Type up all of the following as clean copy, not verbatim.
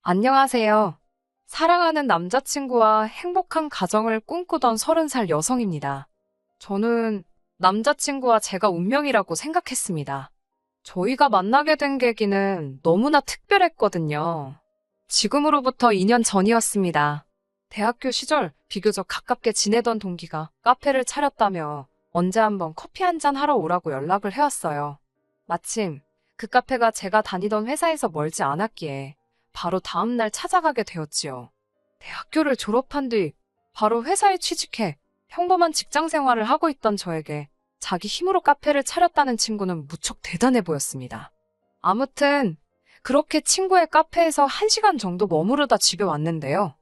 안녕하세요. 사랑하는 남자친구와 행복한 가정을 꿈꾸던 30살 여성입니다. 저는 남자친구와 제가 운명이라고 생각했습니다. 저희가 만나게 된 계기는 너무나 특별했거든요. 지금으로부터 2년 전이었습니다. 대학교 시절 비교적 가깝게 지내던 동기가 카페를 차렸다며 언제 한번 커피 한잔 하러 오라고 연락을 해왔어요. 마침 그 카페가 제가 다니던 회사에서 멀지 않았기에 바로 다음날 찾아가게 되었지요. 대학교를 졸업한 뒤 바로 회사에 취직해 평범한 직장 생활을 하고 있던 저에게 자기 힘으로 카페를 차렸다는 친구는 무척 대단해 보였습니다. 아무튼 그렇게 친구의 카페에서 1시간 정도 머무르다 집에 왔는데요.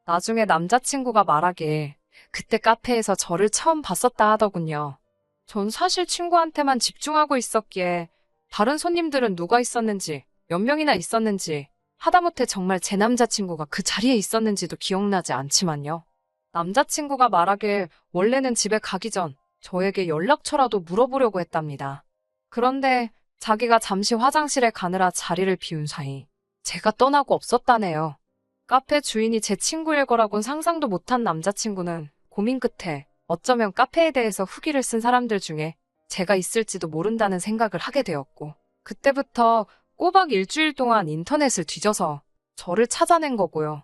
나중에 남자친구가 말하길 그때 카페에서 저를 처음 봤었다 하더군요. 전 사실 친구한테만 집중하고 있었기에 다른 손님들은 누가 있었는지, 몇 명이나 있었는지, 하다못해 정말 제 남자친구가 그 자리에 있었는지도 기억나지 않지만요. 남자친구가 말하길 원래는 집에 가기 전 저에게 연락처라도 물어보려고 했답니다. 그런데 자기가 잠시 화장실에 가느라 자리를 비운 사이 제가 떠나고 없었다네요. 카페 주인이 제 친구일 거라곤 상상도 못한 남자친구는 고민 끝에 어쩌면 카페에 대해서 후기를 쓴 사람들 중에 제가 있을지도 모른다는 생각을 하게 되었고, 그때부터 꼬박 일주일 동안 인터넷을 뒤져서 저를 찾아낸 거고요.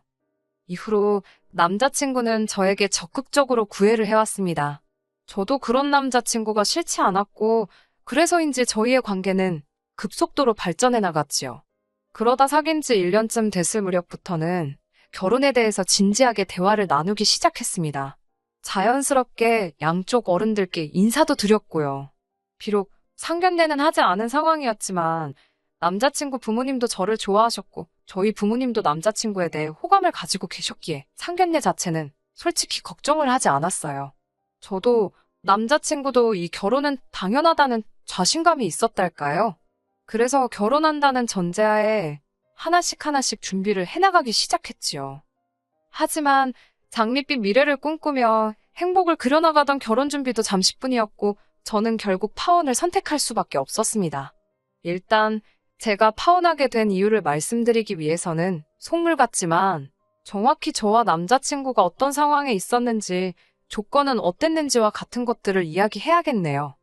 이후로 남자친구는 저에게 적극적으로 구애를 해왔습니다. 저도 그런 남자친구가 싫지 않았고, 그래서인지 저희의 관계는 급속도로 발전해 나갔지요. 그러다 사귄 지 1년쯤 됐을 무렵부터는 결혼에 대해서 진지하게 대화를 나누기 시작했습니다. 자연스럽게 양쪽 어른들께 인사도 드렸고요. 비록 상견례는 하지 않은 상황이었지만 남자친구 부모님도 저를 좋아하셨고 저희 부모님도 남자친구에 대해 호감을 가지고 계셨기에 상견례 자체는 솔직히 걱정을 하지 않았어요. 저도 남자친구도 이 결혼은 당연하다는 자신감이 있었달까요? 그래서 결혼한다는 전제하에 하나씩 하나씩 준비를 해나가기 시작했지요. 하지만 장밋빛 미래를 꿈꾸며 행복을 그려나가던 결혼 준비도 잠시뿐이었고 저는 결국 파혼을 선택할 수밖에 없었습니다. 일단 제가 파혼하게 된 이유를 말씀드리기 위해서는 속물 같지만 정확히 저와 남자친구가 어떤 상황에 있었는지, 조건은 어땠는지와 같은 것들을 이야기해야겠네요.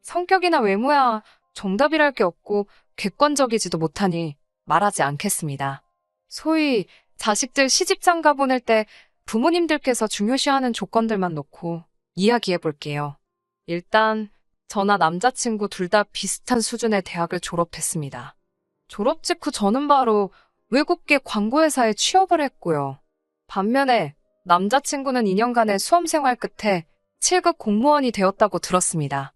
성격이나 외모야 정답이랄 게 없고 객관적이지도 못하니 말하지 않겠습니다. 소위 자식들 시집장가 보낼 때 부모님들께서 중요시하는 조건들만 놓고 이야기해 볼게요. 일단 저나 남자친구 둘 다 비슷한 수준의 대학을 졸업했습니다. 졸업 직후 저는 바로 외국계 광고회사에 취업을 했고요. 반면에 남자친구는 2년간의 수험 생활 끝에 7급 공무원이 되었다고 들었습니다.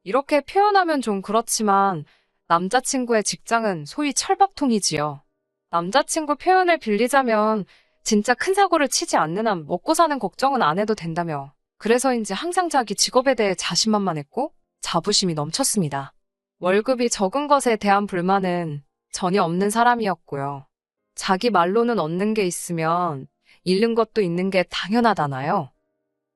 이렇게 표현하면 좀 그렇지만 남자친구의 직장은 소위 철밥통이지요. 남자친구 표현을 빌리자면 진짜 큰 사고를 치지 않는 한 먹고 사는 걱정은 안 해도 된다며, 그래서인지 항상 자기 직업에 대해 자신만만했고 자부심이 넘쳤습니다. 월급이 적은 것에 대한 불만은 전혀 없는 사람이었고요. 자기 말로는 얻는 게 있으면 잃는 것도 있는 게 당연하다나요?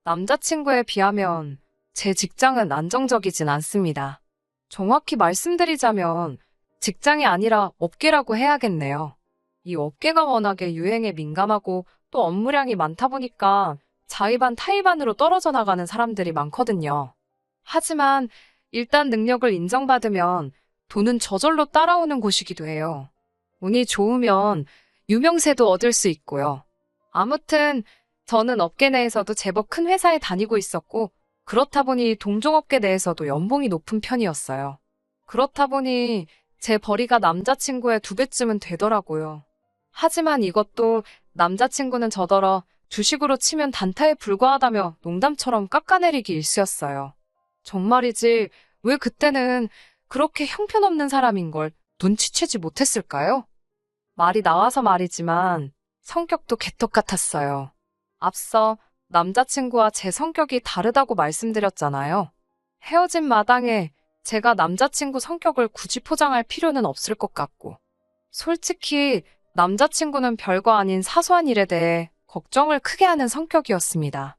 남자친구에 비하면 제 직장은 안정적이진 않습니다. 정확히 말씀드리자면 직장이 아니라 업계라고 해야겠네요. 이 업계가 워낙에 유행에 민감하고 또 업무량이 많다 보니까 자의반 타의반으로 떨어져 나가는 사람들이 많거든요. 하지만 일단 능력을 인정받으면 돈은 저절로 따라오는 곳이기도 해요. 운이 좋으면 유명세도 얻을 수 있고요. 아무튼 저는 업계 내에서도 제법 큰 회사에 다니고 있었고, 그렇다 보니 동종업계 내에서도 연봉이 높은 편이었어요. 그렇다 보니 제 벌이가 남자친구의 2배쯤은 되더라고요. 하지만 이것도 남자친구는 저더러 주식으로 치면 단타에 불과하다며 농담처럼 깎아내리기 일쑤였어요. 정말이지 왜 그때는 그렇게 형편없는 사람인 걸 눈치채지 못했을까요? 말이 나와서 말이지만 성격도 개떡 같았어요. 앞서 남자친구와 제 성격이 다르다고 말씀드렸잖아요. 헤어진 마당에 제가 남자친구 성격을 굳이 포장할 필요는 없을 것 같고, 솔직히 남자친구는 별거 아닌 사소한 일에 대해 걱정을 크게 하는 성격이었습니다.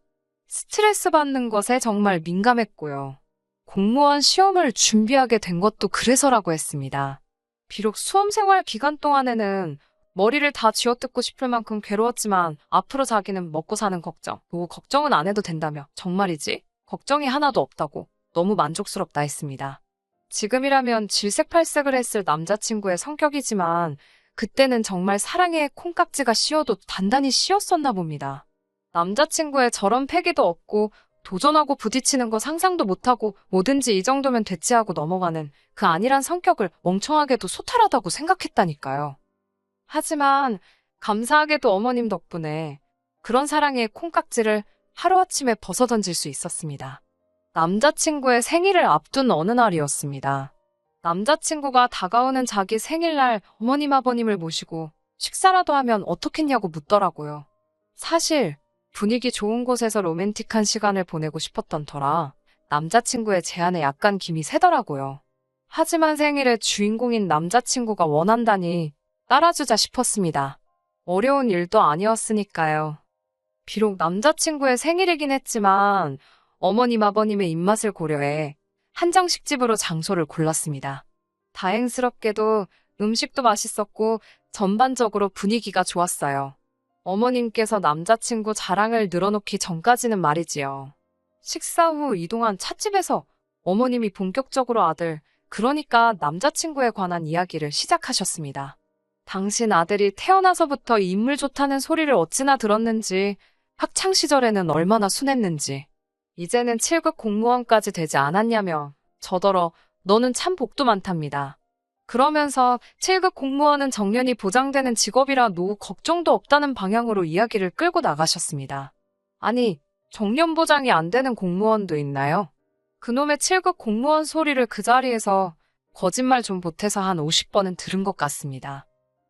스트레스 받는 것에 정말 민감했고요. 공무원 시험을 준비하게 된 것도 그래서라고 했습니다. 비록 수험 생활 기간 동안에는 머리를 다 쥐어뜯고 싶을 만큼 괴로웠지만 앞으로 자기는 먹고 사는 걱정, 걱정은 안 해도 된다며 정말이지? 걱정이 하나도 없다고 너무 만족스럽다 했습니다. 지금이라면 질색팔색을 했을 남자친구의 성격이지만 그때는 정말 사랑에 콩깍지가 씌어도 단단히 씌었었나 봅니다. 남자친구의 저런 패기도 없고 도전하고 부딪히는 거 상상도 못하고 뭐든지 이 정도면 됐지 하고 넘어가는 그 안일한 성격을 멍청하게도 소탈하다고 생각했다니까요. 하지만 감사하게도 어머님 덕분에 그런 사랑의 콩깍지를 하루아침에 벗어던질 수 있었습니다. 남자친구의 생일을 앞둔 어느 날이었습니다. 남자친구가 다가오는 자기 생일날 어머님 아버님을 모시고 식사라도 하면 어떻겠냐고 묻더라고요. 사실 분위기 좋은 곳에서 로맨틱한 시간을 보내고 싶었던 터라 남자친구의 제안에 약간 김이 새더라고요. 하지만 생일의 주인공인 남자친구가 원한다니 따라주자 싶었습니다. 어려운 일도 아니었으니까요. 비록 남자친구의 생일이긴 했지만 어머님 아버님의 입맛을 고려해 한정식집으로 장소를 골랐습니다. 다행스럽게도 음식도 맛있었고 전반적으로 분위기가 좋았어요. 어머님께서 남자친구 자랑을 늘어놓기 전까지는 말이지요. 식사 후 이동한 찻집에서 어머님이 본격적으로 아들, 그러니까 남자친구에 관한 이야기를 시작하셨습니다. 당신 아들이 태어나서부터 인물 좋다는 소리를 어찌나 들었는지, 학창시절에는 얼마나 순했는지, 이제는 7급 공무원까지 되지 않았냐며 저더러 너는 참 복도 많답니다. 그러면서 7급 공무원은 정년이 보장되는 직업이라 노후 걱정도 없다는 방향으로 이야기를 끌고 나가셨습니다. 아니, 정년 보장이 안 되는 공무원도 있나요? 그놈의 7급 공무원 소리를 그 자리에서 거짓말 좀 보태서 한 50번은 들은 것 같습니다.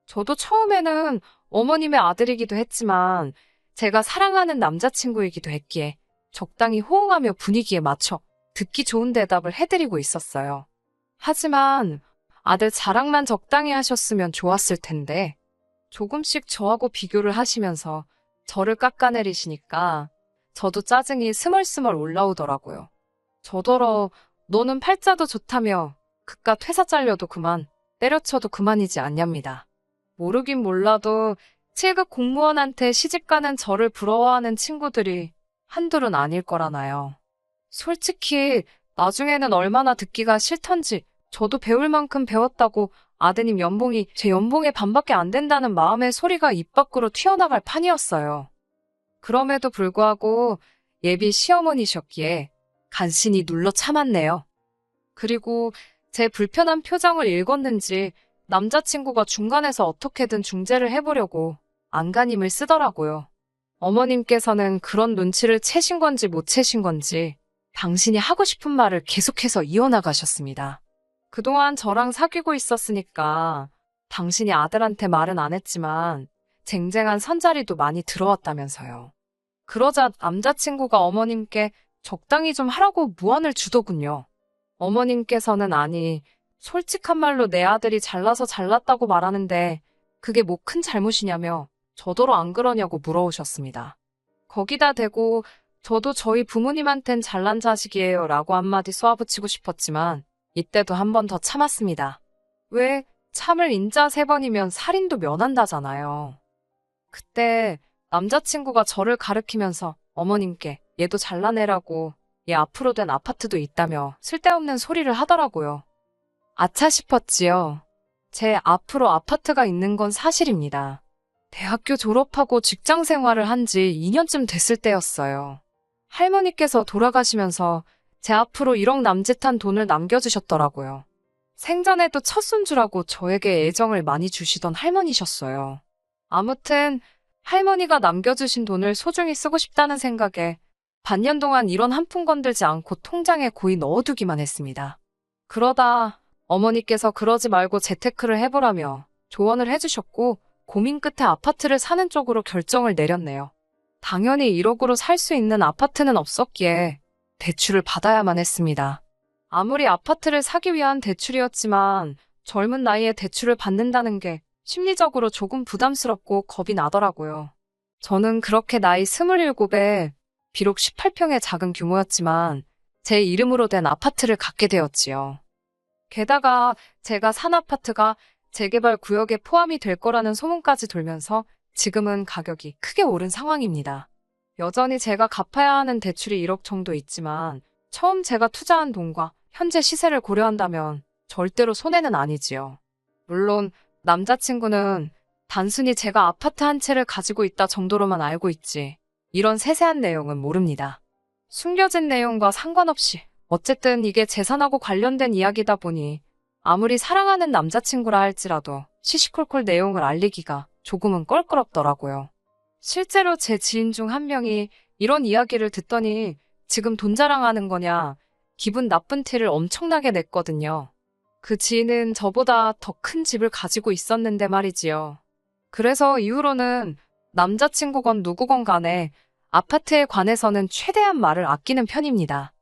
저도 처음에는 어머님의 아들이기도 했지만 제가 사랑하는 남자친구이기도 했기에 적당히 호응하며 분위기에 맞춰 듣기 좋은 대답을 해드리고 있었어요. 하지만 아들 자랑만 적당히 하셨으면 좋았을 텐데 조금씩 저하고 비교를 하시면서 저를 깎아내리시니까 저도 짜증이 스멀스멀 올라오더라고요. 저더러 너는 팔자도 좋다며 그깟 회사 잘려도 그만, 때려쳐도 그만이지 않냐입니다. 모르긴 몰라도 7급 공무원한테 시집가는 저를 부러워하는 친구들이 한둘은 아닐 거라나요. 솔직히 나중에는 얼마나 듣기가 싫던지 저도 배울 만큼 배웠다고 아드님 연봉이 제 연봉의 반밖에 안 된다는 마음의 소리가 입 밖으로 튀어나갈 판이었어요. 그럼에도 불구하고 예비 시어머니셨기에 간신히 눌러 참았네요. 그리고 제 불편한 표정을 읽었는지 남자친구가 중간에서 어떻게든 중재를 해보려고 안간힘을 쓰더라고요. 어머님께서는 그런 눈치를 채신 건지 못 채신 건지 당신이 하고 싶은 말을 계속해서 이어나가셨습니다. 그동안 저랑 사귀고 있었으니까 당신이 아들한테 말은 안 했지만 쟁쟁한 선자리도 많이 들어왔다면서요. 그러자 남자친구가 어머님께 적당히 좀 하라고 무안을 주더군요. 어머님께서는 아니, 솔직한 말로 내 아들이 잘나서 잘났다고 말하는데 그게 뭐 큰 잘못이냐며 저더러 안 그러냐고 물어오셨습니다. 거기다 대고 저도 저희 부모님한텐 잘난 자식이에요 라고 한마디 쏘아붙이고 싶었지만 이때도 한 번 더 참았습니다. 왜 참을 인자 3번이면 살인도 면한다잖아요. 그때 남자친구가 저를 가리키면서 어머님께 얘도 잘난 애라고 얘 앞으로 된 아파트도 있다며 쓸데없는 소리를 하더라고요. 아차 싶었지요. 제 앞으로 아파트가 있는 건 사실입니다. 대학교 졸업하고 직장 생활을 한 지 2년쯤 됐을 때였어요. 할머니께서 돌아가시면서 제 앞으로 1억 남짓한 돈을 남겨주셨더라고요. 생전에도 첫 손주라고 저에게 애정을 많이 주시던 할머니셨어요. 아무튼 할머니가 남겨주신 돈을 소중히 쓰고 싶다는 생각에 반년 동안 이런 한 푼 건들지 않고 통장에 고이 넣어두기만 했습니다. 그러다 어머니께서 그러지 말고 재테크를 해보라며 조언을 해주셨고 고민 끝에 아파트를 사는 쪽으로 결정을 내렸네요. 당연히 1억으로 살 수 있는 아파트는 없었기에 대출을 받아야만 했습니다. 아무리 아파트를 사기 위한 대출이었지만 젊은 나이에 대출을 받는다는 게 심리적으로 조금 부담스럽고 겁이 나더라고요. 저는 그렇게 나이 27에 비록 18평의 작은 규모였지만 제 이름으로 된 아파트를 갖게 되었지요. 게다가 제가 산 아파트가 재개발 구역에 포함이 될 거라는 소문까지 돌면서 지금은 가격이 크게 오른 상황입니다. 여전히 제가 갚아야 하는 대출이 1억 정도 있지만 처음 제가 투자한 돈과 현재 시세를 고려한다면 절대로 손해는 아니지요. 물론 남자친구는 단순히 제가 아파트 한 채를 가지고 있다 정도로만 알고 있지 이런 세세한 내용은 모릅니다. 숨겨진 내용과 상관없이 어쨌든 이게 재산하고 관련된 이야기다 보니 아무리 사랑하는 남자친구라 할지라도 시시콜콜 내용을 알리기가 조금은 껄끄럽더라고요. 실제로 제 지인 중 한 명이 이런 이야기를 듣더니 지금 돈 자랑하는 거냐 기분 나쁜 티를 엄청나게 냈거든요. 그 지인은 저보다 더 큰 집을 가지고 있었는데 말이지요. 그래서 이후로는 남자친구건 누구건 간에 아파트에 관해서는 최대한 말을 아끼는 편입니다.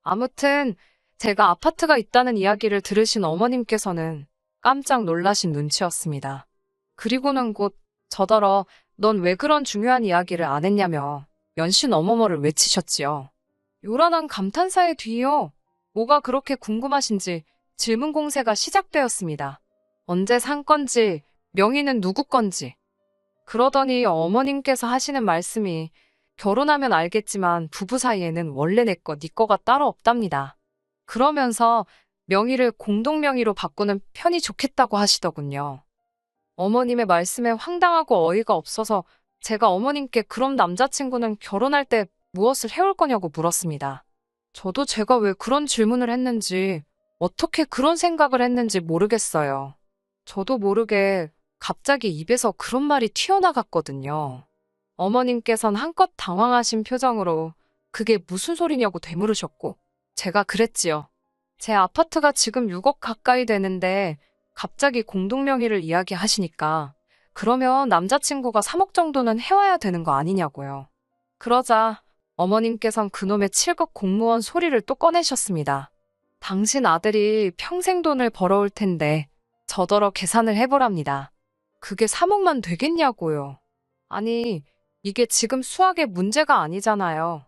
아무튼 제가 아파트가 있다는 이야기를 들으신 어머님께서는 깜짝 놀라신 눈치였습니다. 그리고는 곧 저더러 넌 왜 그런 중요한 이야기를 안 했냐며 연신 어머머를 외치셨지요. 요란한 감탄사의 뒤이어 뭐가 그렇게 궁금하신지 질문 공세가 시작되었습니다. 언제 산 건지, 명의는 누구 건지. 그러더니 어머님께서 하시는 말씀이 결혼하면 알겠지만 부부 사이에는 원래 내 거, 네 거가 따로 없답니다. 그러면서 명의를 공동명의로 바꾸는 편이 좋겠다고 하시더군요. 어머님의 말씀에 황당하고 어이가 없어서 제가 어머님께 그럼 남자친구는 결혼할 때 무엇을 해올 거냐고 물었습니다. 저도 제가 왜 그런 질문을 했는지, 어떻게 그런 생각을 했는지 모르겠어요. 저도 모르게 갑자기 입에서 그런 말이 튀어나갔거든요. 어머님께선 한껏 당황하신 표정으로 그게 무슨 소리냐고 되물으셨고 제가 그랬지요. 제 아파트가 지금 6억 가까이 되는데 갑자기 공동명의를 이야기하시니까 그러면 남자친구가 3억 정도는 해와야 되는 거 아니냐고요. 그러자 어머님께선 그놈의 7급 공무원 소리를 또 꺼내셨습니다. 당신 아들이 평생 돈을 벌어올 텐데 저더러 계산을 해보랍니다. 그게 3억만 되겠냐고요. 아니, 이게 지금 수학의 문제가 아니잖아요.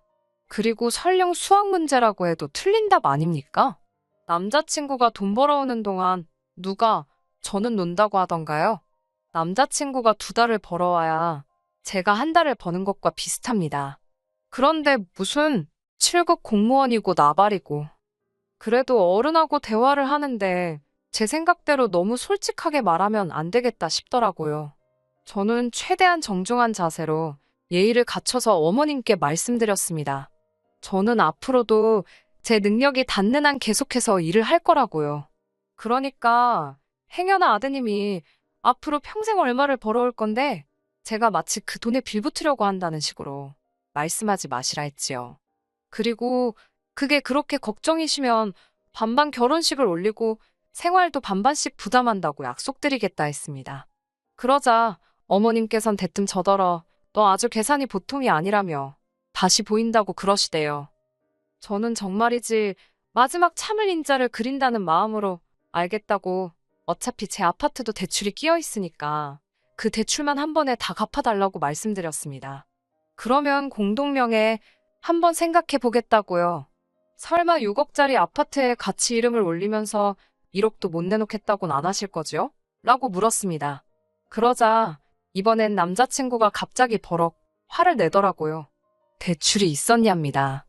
그리고 설령 수학 문제라고 해도 틀린 답 아닙니까? 남자친구가 돈 벌어오는 동안 누가 저는 논다고 하던가요? 남자친구가 2달을 벌어와야 제가 한 달을 버는 것과 비슷합니다. 그런데 무슨 7급 공무원이고 나발이고. 그래도 어른하고 대화를 하는데 제 생각대로 너무 솔직하게 말하면 안 되겠다 싶더라고요. 저는 최대한 정중한 자세로 예의를 갖춰서 어머님께 말씀드렸습니다. 저는 앞으로도 제 능력이 닿는 한 계속해서 일을 할 거라고요. 그러니까 행여나 아드님이 앞으로 평생 얼마를 벌어올 건데 제가 마치 그 돈에 빌붙으려고 한다는 식으로 말씀하지 마시라 했지요. 그리고 그게 그렇게 걱정이시면 반반 결혼식을 올리고 생활도 반반씩 부담한다고 약속드리겠다 했습니다. 그러자 어머님께선 대뜸 저더러 너 아주 계산이 보통이 아니라며 다시 보인다고 그러시대요. 저는 정말이지 마지막 참을 인자를 그린다는 마음으로 알겠다고 어차피 제 아파트도 대출이 끼어 있으니까 그 대출만 한 번에 다 갚아달라고 말씀드렸습니다. 그러면 공동명에 한번 생각해 보겠다고요. 설마 6억짜리 아파트에 같이 이름을 올리면서 1억도 못 내놓겠다고는 안 하실 거죠? 라고 물었습니다. 그러자 이번엔 남자친구가 갑자기 버럭 화를 내더라고요. 대출이 있었냐입니다.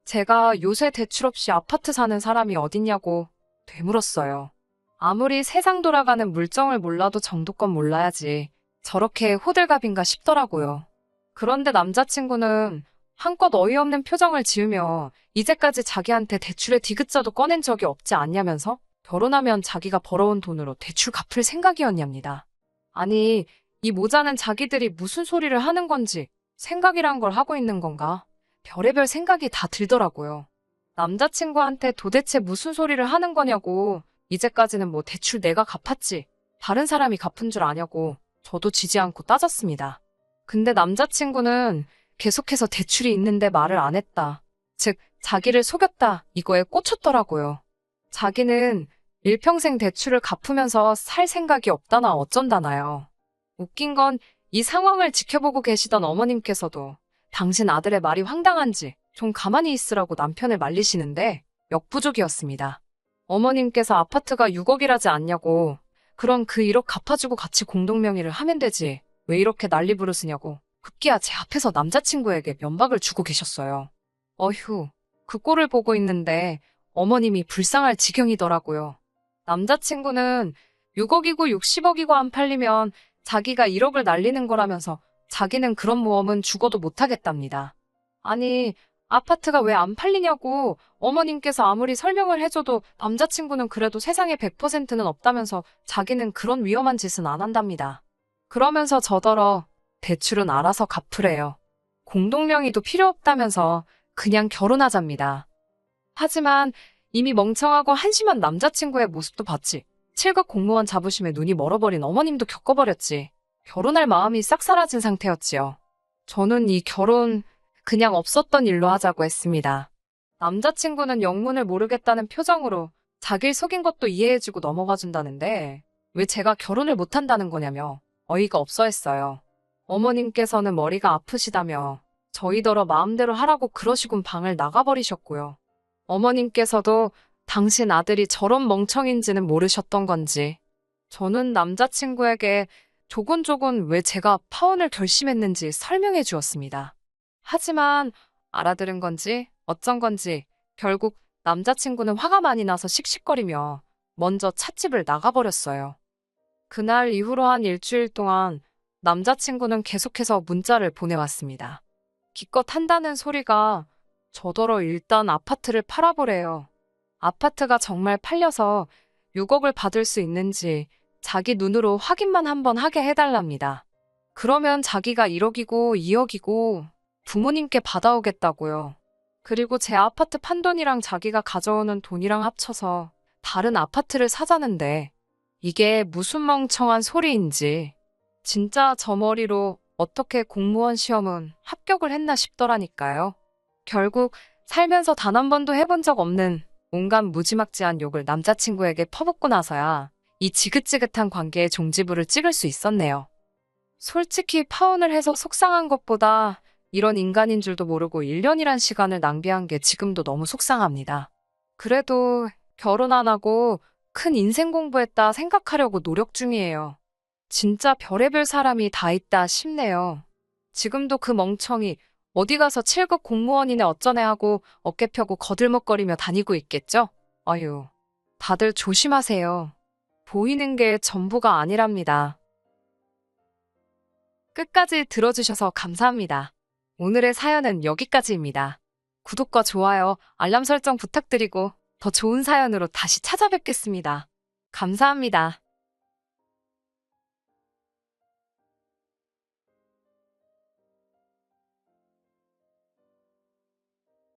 제가 요새 대출 없이 아파트 사는 사람이 어딨냐고 되물었어요. 아무리 세상 돌아가는 물정을 몰라도 정도껏 몰라야지 저렇게 호들갑인가 싶더라고요. 그런데 남자친구는 한껏 어이없는 표정을 지으며 이제까지 자기한테 대출의 디귿자도 꺼낸 적이 없지 않냐면서 결혼하면 자기가 벌어온 돈으로 대출 갚을 생각이었냐입니다. 아니, 이 모자는 자기들이 무슨 소리를 하는 건지 생각이란 걸 하고 있는 건가? 별의별 생각이 다 들더라고요. 남자친구한테 도대체 무슨 소리를 하는 거냐고 이제까지는 뭐 대출 내가 갚았지 다른 사람이 갚은 줄 아냐고 저도 지지 않고 따졌습니다. 근데 남자친구는 계속해서 대출이 있는데 말을 안 했다. 즉 자기를 속였다 이거에 꽂혔더라고요. 자기는 일평생 대출을 갚으면서 살 생각이 없다나 어쩐다나요. 웃긴 건 이 상황을 지켜보고 계시던 어머님께서도 당신 아들의 말이 황당한지 좀 가만히 있으라고 남편을 말리시는데 역부족이었습니다. 어머님께서 아파트가 6억이라지 않냐고 그럼 그 1억 갚아주고 같이 공동명의를 하면 되지. 왜 이렇게 난리 부르시냐고. 급기야 제 앞에서 남자친구에게 면박을 주고 계셨어요. 어휴, 그 꼴을 보고 있는데 어머님이 불쌍할 지경이더라고요. 남자친구는 6억이고 60억이고 안 팔리면 자기가 1억을 날리는 거라면서 자기는 그런 모험은 죽어도 못하겠답니다. 아니, 아파트가 왜 안 팔리냐고 어머님께서 아무리 설명을 해줘도 남자친구는 그래도 세상에 100%는 없다면서 자기는 그런 위험한 짓은 안 한답니다. 그러면서 저더러 대출은 알아서 갚으래요. 공동명의도 필요 없다면서 그냥 결혼하잡니다. 하지만 이미 멍청하고 한심한 남자친구의 모습도 봤지. 7급 공무원 자부심에 눈이 멀어버린 어머님도 겪어버렸지. 결혼할 마음이 싹 사라진 상태였지요. 저는 이 결혼 그냥 없었던 일로 하자고 했습니다. 남자친구는 영문을 모르겠다는 표정으로 자기를 속인 것도 이해해주고 넘어가준다는데 왜 제가 결혼을 못한다는 거냐며 어이가 없어 했어요. 어머님께서는 머리가 아프시다며 저희더러 마음대로 하라고 그러시곤 방을 나가버리셨고요. 어머님께서도 당신 아들이 저런 멍청인지는 모르셨던 건지 저는 남자친구에게 조곤조곤 왜 제가 파혼을 결심했는지 설명해 주었습니다. 하지만 알아들은 건지 어쩐 건지 결국 남자친구는 화가 많이 나서 씩씩거리며 먼저 찻집을 나가버렸어요. 그날 이후로 한 일주일 동안 남자친구는 계속해서 문자를 보내왔습니다. 기껏 한다는 소리가 저더러 일단 아파트를 팔아보래요. 아파트가 정말 팔려서 6억을 받을 수 있는지 자기 눈으로 확인만 한번 하게 해달랍니다. 그러면 자기가 1억이고 2억이고 부모님께 받아오겠다고요. 그리고 제 아파트 판돈이랑 자기가 가져오는 돈이랑 합쳐서 다른 아파트를 사자는데 이게 무슨 멍청한 소리인지 진짜 저 머리로 어떻게 공무원 시험은 합격을 했나 싶더라니까요. 결국 살면서 단 한 번도 해본 적 없는 온갖 무지막지한 욕을 남자친구에게 퍼붓고 나서야 이 지긋지긋한 관계의 종지부를 찍을 수 있었네요. 솔직히 파혼을 해서 속상한 것보다 이런 인간인 줄도 모르고 1년이란 시간을 낭비한 게 지금도 너무 속상합니다. 그래도 결혼 안 하고 큰 인생 공부했다 생각하려고 노력 중이에요. 진짜 별의별 사람이 다 있다 싶네요. 지금도 그 멍청이 어디 가서 7급 공무원이네 어쩌네 하고 어깨 펴고 거들먹거리며 다니고 있겠죠? 어휴, 다들 조심하세요. 보이는 게 전부가 아니랍니다. 끝까지 들어주셔서 감사합니다. 오늘의 사연은 여기까지입니다. 구독과 좋아요, 알람 설정 부탁드리고 더 좋은 사연으로 다시 찾아뵙겠습니다. 감사합니다.